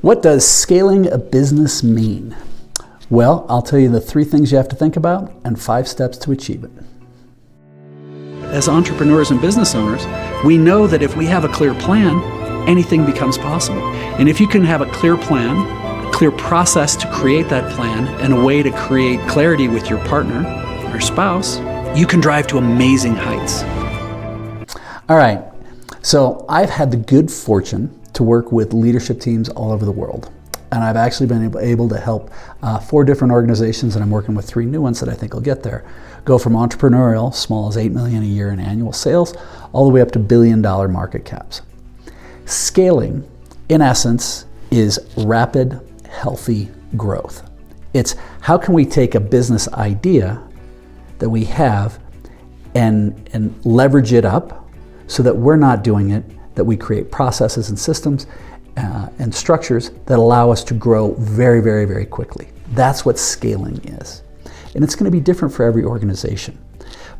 What does scaling a business mean? Well, I'll tell you the 3 things you have to think about and 5 steps to achieve it. As entrepreneurs and business owners, we know that if we have a clear plan, anything becomes possible. And if you can have a clear plan, a clear process to create that plan, and a way to create clarity with your partner or spouse, you can drive to amazing heights. All right, so I've had the good fortune to work with leadership teams all over the world. And I've actually been able to help 4 different organizations, and I'm working with 3 new ones that I think will get there, go from entrepreneurial, small as $8 million a year in annual sales, all the way up to $1 billion market caps. Scaling, in essence, is rapid, healthy growth. It's how can we take a business idea that we have and leverage it up so that we're not doing it, that we create processes and systems and structures that allow us to grow very, very, very quickly. That's what scaling is. And it's going to be different for every organization.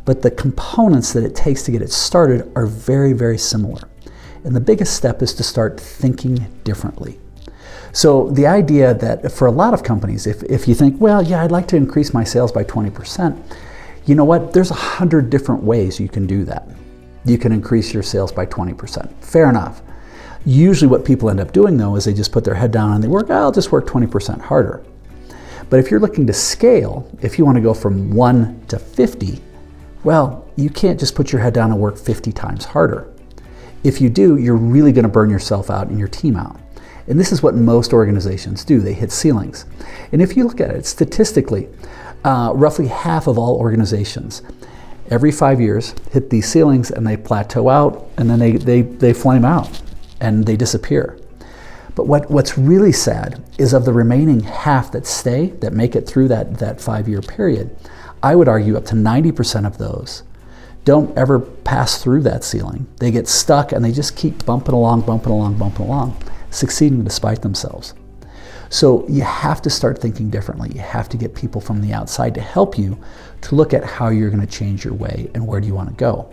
But the components that it takes to get it started are very, very similar. And the biggest step is to start thinking differently. So the idea that for a lot of companies, if you think, well, yeah, I'd like to increase my sales by 20%, you know what? There's 100 different ways you can do that. You can increase your sales by 20%. Fair enough. Usually what people end up doing though is they just put their head down and they work, I'll just work 20% harder. But if you're looking to scale, if you want to go from 1 to 50, well, you can't just put your head down and work 50 times harder. If you do, you're really going to burn yourself out and your team out. And this is what most organizations do. They hit ceilings. And if you look at it statistically, roughly half of all organizations every 5 years hit these ceilings and they plateau out and then they flame out and they disappear. But what's really sad is of the remaining half that stay, that make it through that 5-year period, I would argue up to 90% of those don't ever pass through that ceiling. They get stuck and they just keep bumping along, succeeding despite themselves. So you have to start thinking differently. You have to get people from the outside to help you to look at how you're going to change your way and where do you want to go.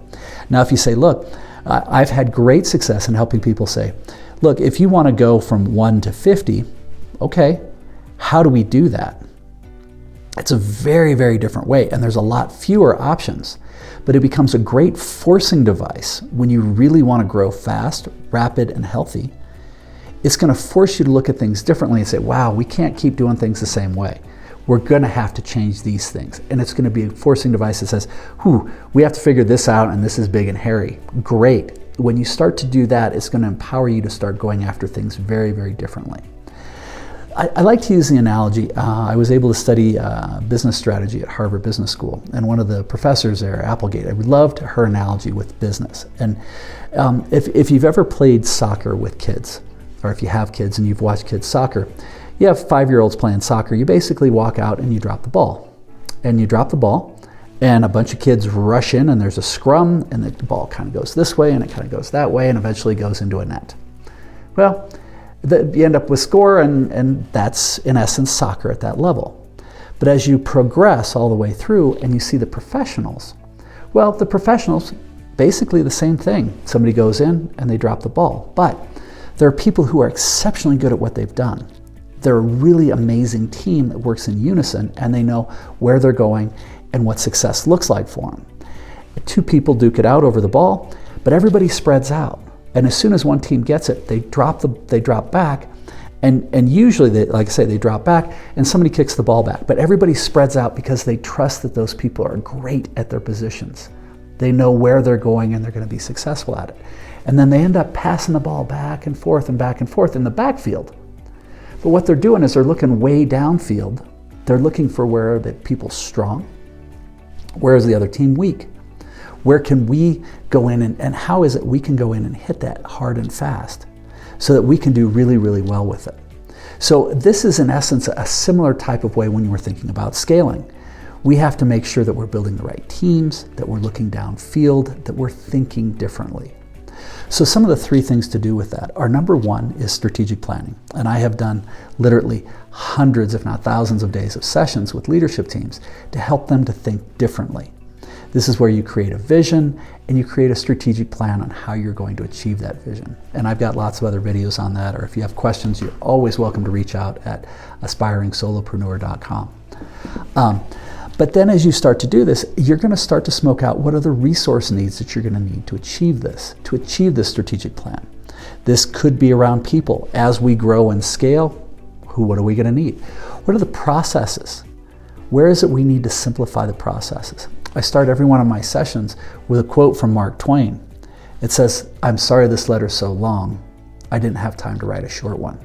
Now, if you say, look, I've had great success in helping people say, look, if you want to go from 1 to 50, okay, how do we do that? It's a very, very different way, and there's a lot fewer options, but it becomes a great forcing device when you really want to grow fast, rapid, and healthy. It's going to force you to look at things differently and say, wow, we can't keep doing things the same way. We're going to have to change these things. And it's going to be a forcing device that says, we have to figure this out and this is big and hairy. Great. When you start to do that, it's going to empower you to start going after things very, very differently. I like to use the analogy. I was able to study business strategy at Harvard Business School, and one of the professors there, Applegate, I loved her analogy with business. And if you've ever played soccer with kids, or if you have kids and you've watched kids soccer, you have 5-year-olds playing soccer. You basically walk out and you drop the ball. And you drop the ball, and a bunch of kids rush in, and there's a scrum, and the ball kind of goes this way, and it kind of goes that way, and eventually goes into a net. Well, you end up with score, and that's, in essence, soccer at that level. But as you progress all the way through and you see the professionals, well, the professionals, basically the same thing. Somebody goes in and they drop the ball. But there are people who are exceptionally good at what they've done. They're a really amazing team that works in unison, and they know where they're going and what success looks like for them. 2 people duke it out over the ball, but everybody spreads out. And as soon as one team gets it, they drop back, and usually, like I say, they drop back, and somebody kicks the ball back. But everybody spreads out because they trust that those people are great at their positions. They know where they're going, and they're going to be successful at it. And then they end up passing the ball back and forth in the backfield. But what they're doing is they're looking way downfield. They're looking for where the people's strong, where is the other team weak. Where can we go in and how is it we can go in and hit that hard and fast so that we can do really, really well with it? So this is in essence a similar type of way when we're thinking about scaling. We have to make sure that we're building the right teams, that we're looking downfield, that we're thinking differently. So some of the 3 things to do with that are, number 1 is strategic planning. And I have done literally hundreds, if not thousands of days of sessions with leadership teams to help them to think differently. This is where you create a vision and you create a strategic plan on how you're going to achieve that vision. And I've got lots of other videos on that, or if you have questions, you're always welcome to reach out at aspiringsolopreneur.com. But then as you start to do this, you're going to start to smoke out what are the resource needs that you're going to need to achieve this strategic plan. This could be around people. As we grow and scale, what are we going to need? What are the processes? Where is it we need to simplify the processes? I start every one of my sessions with a quote from Mark Twain. It says, "I'm sorry this letter's so long. I didn't have time to write a short one."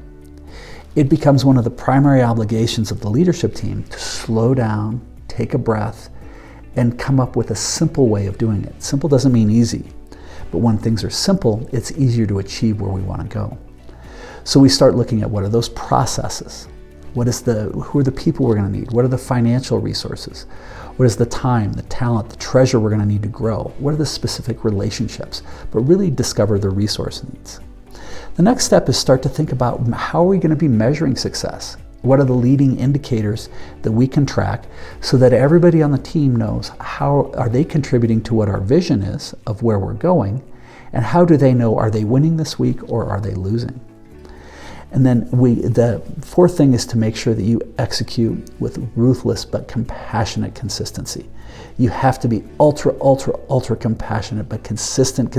It becomes one of the primary obligations of the leadership team to slow down, take a breath, and come up with a simple way of doing it. Simple doesn't mean easy, but when things are simple, it's easier to achieve where we want to go. So we start looking at what are those processes? Who are the people we're going to need? What are the financial resources? What is the time, the talent, the treasure we're going to need to grow? What are the specific relationships? But really discover the resource needs. The next step is start to think about how are we going to be measuring success? What are the leading indicators that we can track so that everybody on the team knows how are they contributing to what our vision is of where we're going, and how do they know, are they winning this week or are they losing? And then the fourth thing is to make sure that you execute with ruthless but compassionate consistency. You have to be ultra, ultra, ultra compassionate, but consistent.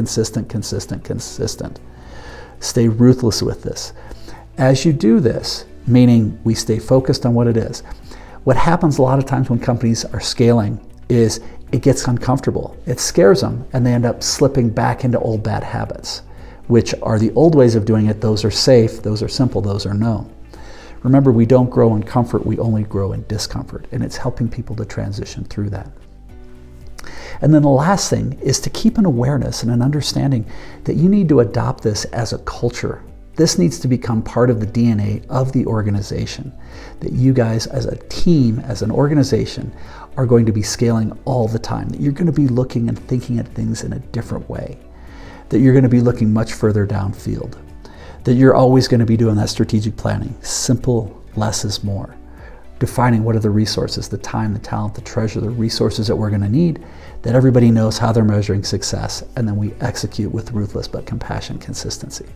Stay ruthless with this. As you do this, meaning we stay focused on what it is, what happens a lot of times when companies are scaling is it gets uncomfortable. It scares them, and they end up slipping back into old bad habits, which are the old ways of doing it. Those are safe, those are simple, those are known. Remember, we don't grow in comfort, we only grow in discomfort, and it's helping people to transition through that. And then the last thing is to keep an awareness and an understanding that you need to adopt this as a culture. This needs to become part of the DNA of the organization, that you guys as a team, as an organization, are going to be scaling all the time, that you're going to be looking and thinking at things in a different way, that you're going to be looking much further downfield, that you're always going to be doing that strategic planning. Simple, less is more. Defining what are the resources, the time, the talent, the treasure, the resources that we're going to need, that everybody knows how they're measuring success, and then we execute with ruthless but compassionate consistency.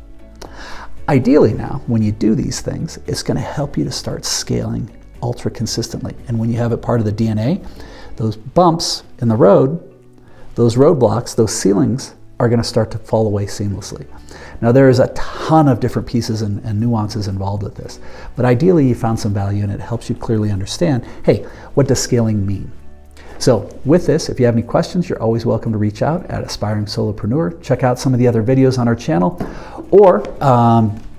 Ideally now, when you do these things, it's going to help you to start scaling ultra consistently. And when you have it part of the DNA, those bumps in the road, those roadblocks, those ceilings are going to start to fall away seamlessly. Now there is a ton of different pieces and nuances involved with this, but ideally you found some value and it helps you clearly understand, hey, what does scaling mean? So with this, if you have any questions, you're always welcome to reach out at Aspiring Solopreneur. Check out some of the other videos on our channel, or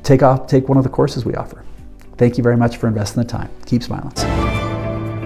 take one of the courses we offer. Thank you very much for investing the time. Keep smiling.